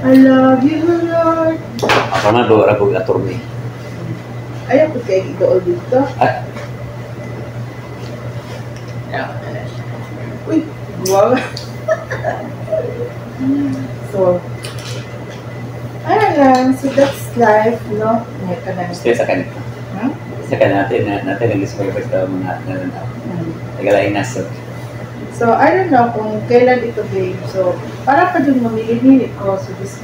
I love you, Lord. Ako na do ra kog attorney. Ayaw ko kayo ito dito. At Uy, wow. So, ayun lang. So, that's life, no? Ngayon ka na. gusto sa kanila. Hmm? Sa kanila natin ang gusto ko sa mga nananaw. Tagalain na so. So, I don't know kung kailan ito, babe. So, para pa din mamili-mili ko. So, this,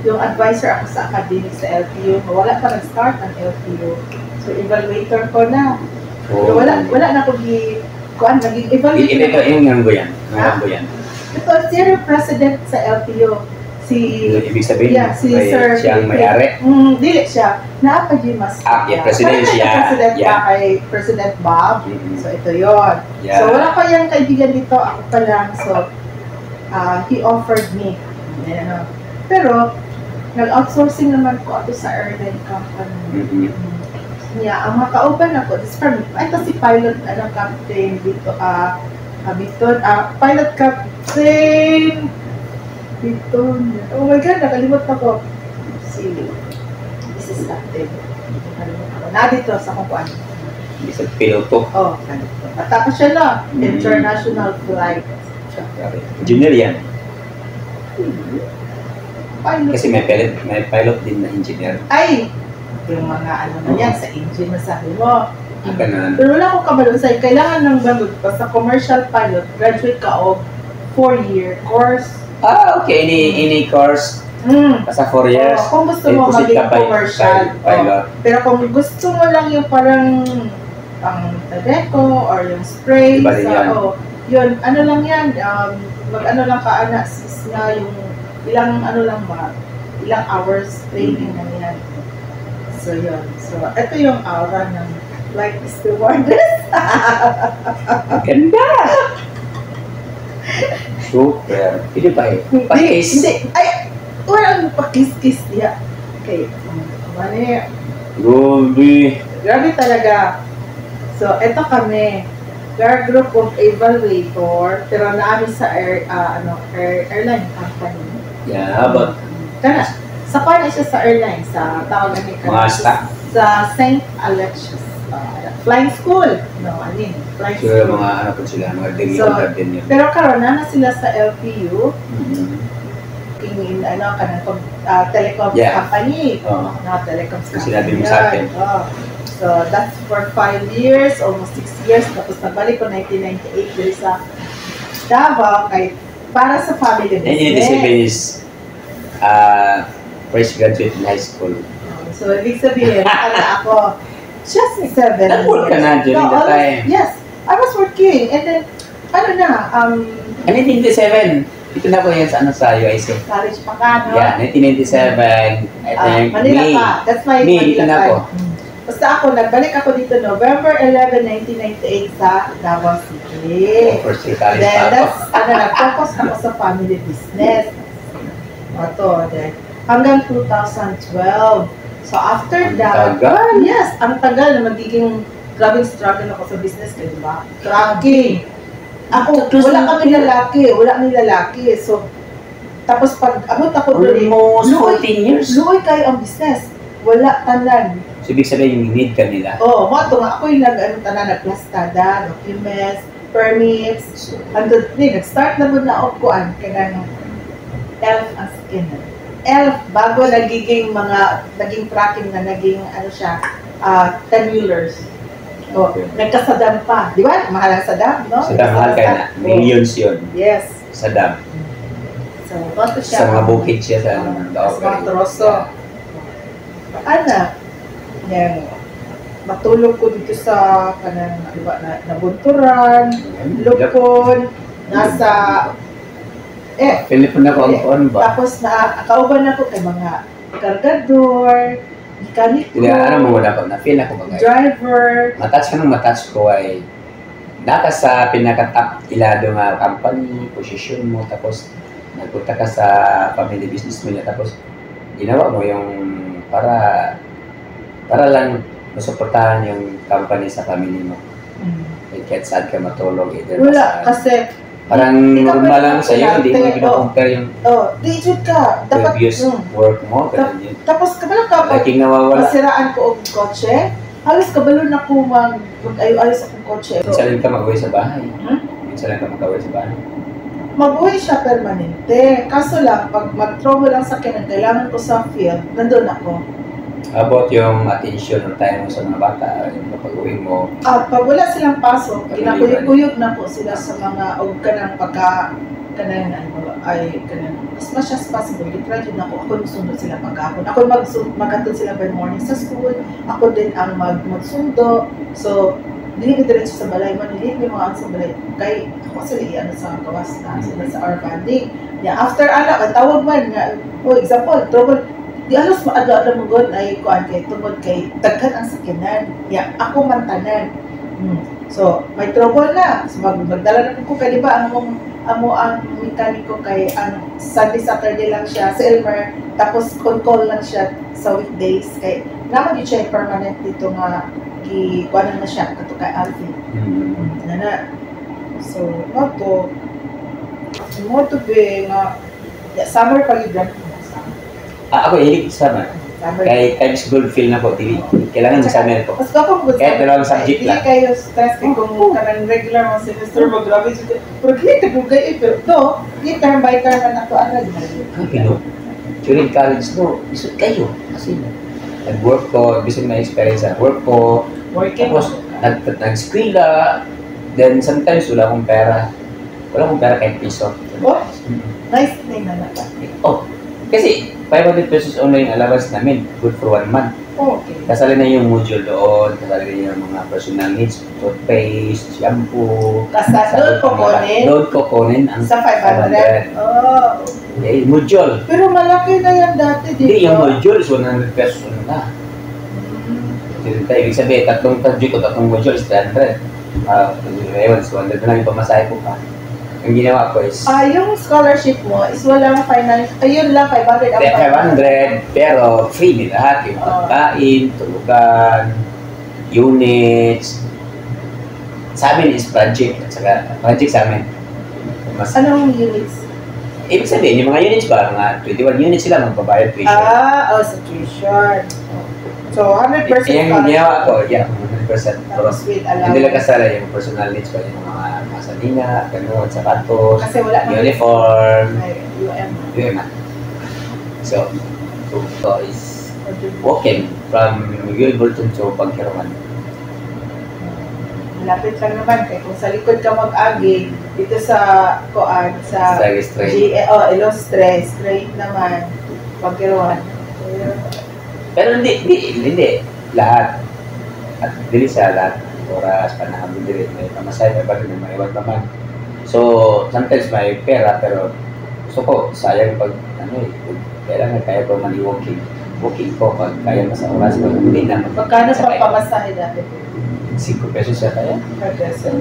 yung advisor ako sa academic sa LTU. Wala pa nag-start ang LTU. So, evaluator ko na. So, wala na akong kuan naging evaluator. Ito yung nanggo yan. Nanggo yan. Ito, senior president sa LTU. Si Ibig sabihin, yeah, si Sir siyang may-ari. Dili siya. Naapa di mas. Yeah, president siya. President Yeah. pa kay President Bob. So ito yon. Yeah. So wala pa yung kaibigan dito. Ako pa lang. So he offered me. Ano. Pero nag-outsourcing naman ko ako sa airline company. Yeah, ang mga kauban ako, this from, ito si pilot, captain dito, Biton, pilot captain, Biton, oh my God, nakalimot ako, si, this is captain, nakalimot ako, na dito sa kukuan. Isang piloto. Oh, nandito. At tapos siya na, international flight. Junior yan. Pilot. Kasi may pilot din na engineer. Ay, yung mga ano na yan, sa engine na sabi mo. Ganun. Pero wala akong kabalusay. Kailangan ng bandod pa sa commercial pilot, graduate ka o 4-year course. Okay. Any course. Basta 4 years. Kung gusto mo proceed maging ka by commercial. pilot. Pero kung gusto mo lang yung parang pang Tadeco or yung spray. Iba din yan. Yun, ano lang yan. Mag-ano lang ka, sis na yung ilang ano lang ba, ilang hours training na yan. So yun. So ito yung aura ng flight stewardess. Ganda! Super. Hindi ba eh? Pakis. Hindi. Ay, walang pakis-kis niya. Okay. Mali. Grabe talaga. So, ito kami. We are a group of evaluator, pero namin sa airline company. Yeah, but Kana, sa na siya sa airline, sa tawag namin mga staff. sa St. Alexius Flying School. No, Flying So, School. mga ano po sila, mga So, din yun. pero karon na sila sa LPU, in kanang telecom company. Na telecom company. Sinabi mo sa akin. So, that's for 5 years, almost 6 years. Tapos nagbalik ko 1998 dito sa Davao para sa family business. 1987 is fresh graduate in high school. So, ibig sabihin, ako, just 7 years. Nag-work ka na during the time? Yes. I was working. And then, 1997, ito na ko yan sa UIC. college pa ka, no? Yeah, 1997. I think Manila May. pa. That's my May, Manila dito na time. ako. Basta ako, nagbalik ako dito November 11, 1998 sa Davao City. First year college Then, pa ako. that's, nag-focus ako sa family business. Then, hanggang 2012. So, after Ang that, tagal. yes, ang tagal na magiging grabing struggle ako sa business, di ba? Tracking. Ako, wala kami lalaki. So, tapos pag abot ako doon, Almost 14 years. luoy kayo ang business. Wala tanan. So, ibig sabihin yung need ka nila. Oh, mo to nga ako yung nagplastada, documents, permits. Andun, nag-start na mo na ako kuan kanang elf ang skin. Elf bago naging tracking na naging siya 10-wheelers. Oh, nagkasadam pa. Di ba? Mahal ang sadam, no? Sadam, mahal kayo na. Millions yun. Yes. Sadam. So, bato siya. Sa mga bukid siya sa Sa mga troso. Yan. Matulog ko dito sa kanang, di ba, nabunturan, lukon, nasa, Pilipin na ko ang ba? tapos kauban ako kay mga kargador, mekaniko, Ano mo dapat na feel ako bagay. driver. Matouch ka nung matouch ko ay naka sa pinaka-top ilado nga company, posisyon mo, tapos nagpunta ka sa family business mo niya, tapos ginawa mo yung para lang masuportahan yung company sa family mo. Kahit saan ka matulog, either Wala, kasi Parang Di ka normal pwede lang sa'yo, hindi mo magpilate, kina-compare yung Di jud ka. Dapat, previous work mo. Ganun yun. tapos kabalo ka pag Laking nawawala. masiraan ko og kotse, halos kabalo na ko mag-ayo-ayos akong kotse. Minsan lang ka mag-uwi sa bahay. Hmm? Minsan lang ka mag-uwi sa bahay. Mabuhay siya permanente. Kaso lang, pag mag-trouble lang sa akin, kailangan ko sa field, nandun ako. About yung attention ng time mo sa mga bata, yung pag-uwi mo, Pag wala silang pasok, kinakuyog-kuyog na po sila sa mga og kanang pagka kanang as much as possible, gitry yun ako magsundo sila pagkahapon. Ako magkatod sila by morning sa school, ako din ang magsundo. So, dili ko diretso sa balay, manilip yung mga sa balay. Kay ako sila iano sa gawas na sila sa our banding. Yeah, after ang tawag man nga, example, trouble, di alos maadwa-adwa mo god ay kuan kay tungod kay daghan ang sakyanan. Yeah, ako man tanan. So, may trouble na. So, magdala na ko kay di ba amo ang mekaniko kay ang Sunday Saturday lang siya sa Elmer, tapos call lang siya sa weekdays kay naman yun siya permanent dito nga kuanan na siya kato kay Alvin. Nana. So, mo to be nga summer pa yun. ako hilig sa summer. Kay Times Goldfield na po, TV. Kailangan sa summer po. Mas ako good. Kahit dalawang subject lang. Hindi kayo stress kung karang regular mga semester mo, grabe siya. Pero hindi ka gugay pero to, hindi term by term na ako agad. Pino. During college no, isot kayo. Kasi nag-work ko, gusto ko na experience sa work ko. Working. Tapos nag-skwila. Then sometimes wala akong pera. Wala akong pera kahit piso. Oh, nice thing na naka. Oh, kasi 500 pesos only yung allowance namin. Good for 1 month. Okay. Kasali na yung module doon, kasali na yung mga personal needs, toothpaste, shampoo. Doon ko kunin? Doon ko kunin ang Sa 500? Oh. Okay, module. Pero malaki na yan dati, di ba? Hindi, yung module is 100 pesos na. Ibig sabihin, tatlong module is 300. Ewan, 200 na lang yung pamasahe ko pa. Ang ginawa ko is yung scholarship mo is walang finance, ayun lang, 500 ang 500, pero free din lahat. Yung pagkain, tulugan, units. Sa amin is project. At saka, project sa amin. Anong units? Ibig sabihin, yung mga units ba, mga 21 units sila magbabayad tuition. Sa tuition. So, 100% Yung ginawa ko, 100%. Pero with hindi lang kasala yung personal needs pa, yung mga masalina, gano'n, sapatos, kasi wala uniform, UM. So is walking from Miguel Bolton to Pagkiraman. Malapit lang naman kaya kung sa likod ka mag-agi dito sa sa Illustre, straight naman Pagkiraman. Pero hindi lahat. At dili sa lahat oras panahon dili may pamasahe pa bagay may iwan naman. So sometimes may pera pero gusto ko sayang pag kailangan kaya ko walking ko pag kaya pa sa oras ko hindi na magkano sa pamasahe dati? 5 pesos sa kaya? 5 pesos.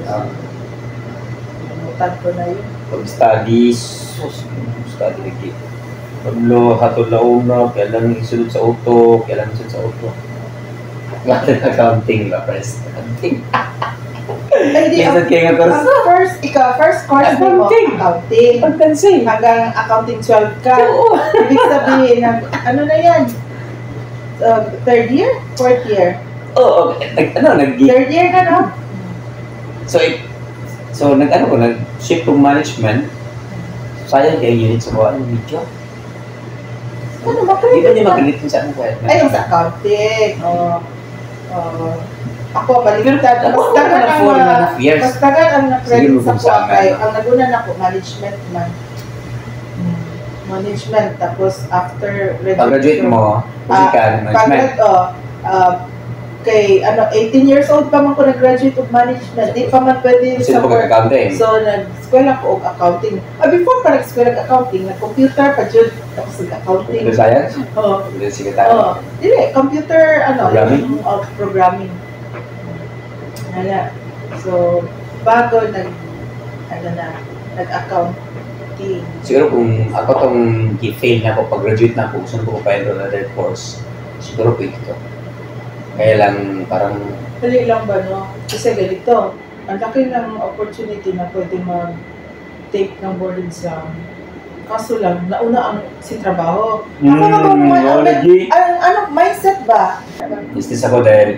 Mutan ko na yun. Pag study lagi. Paglo hatod na una, kailangan isunod sa auto, Lahat accounting ba, first accounting. Hindi, first course mo, accounting. Accounting. Hanggang accounting 12 ka. Ibig sabihin, ano na yan? Third year? Fourth year? Third year na, no? So nag-shift to management. Sayang kayo unit sa buwan ng video. Ano, Hindi ba niya magalit kung saan mo yung sa accounting. Ako, baliktad. Mas tagal ang na-credit sa kuwakay. Ang nagunan ako, management man. Management. Tapos, after pag-graduate mo, management. Kay 18 years old pa man ko nag-graduate of management. Di pa man pwede sa work. So, nag-eskwela ko og accounting. Before pa nag-eskwela ng accounting, nag-computer pa dyan. Tapos nag-accounting. Computer science? Oo. Computer secretary? Dili, computer, programming? Programming. So, bago nag-accounting. Siguro kung ako tong fail na ako, pag-graduate na ako, gusto ko pa enroll na third course, siguro po ito. Kaya lang parang Dali lang ba, no? Kasi ganito, ang laki ng opportunity na pwede take ng board exam. Kaso lang, nauna ang si trabaho. Ako naman, mindset ba? Business ako dahil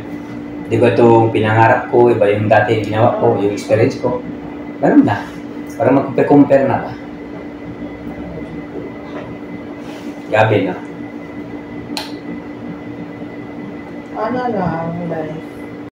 di ko itong pinangarap ko, iba yung dati yung ginawa ko, yung experience ko. Ganun na. Para mag-compare na ba? Gabi na. Ano lang, life.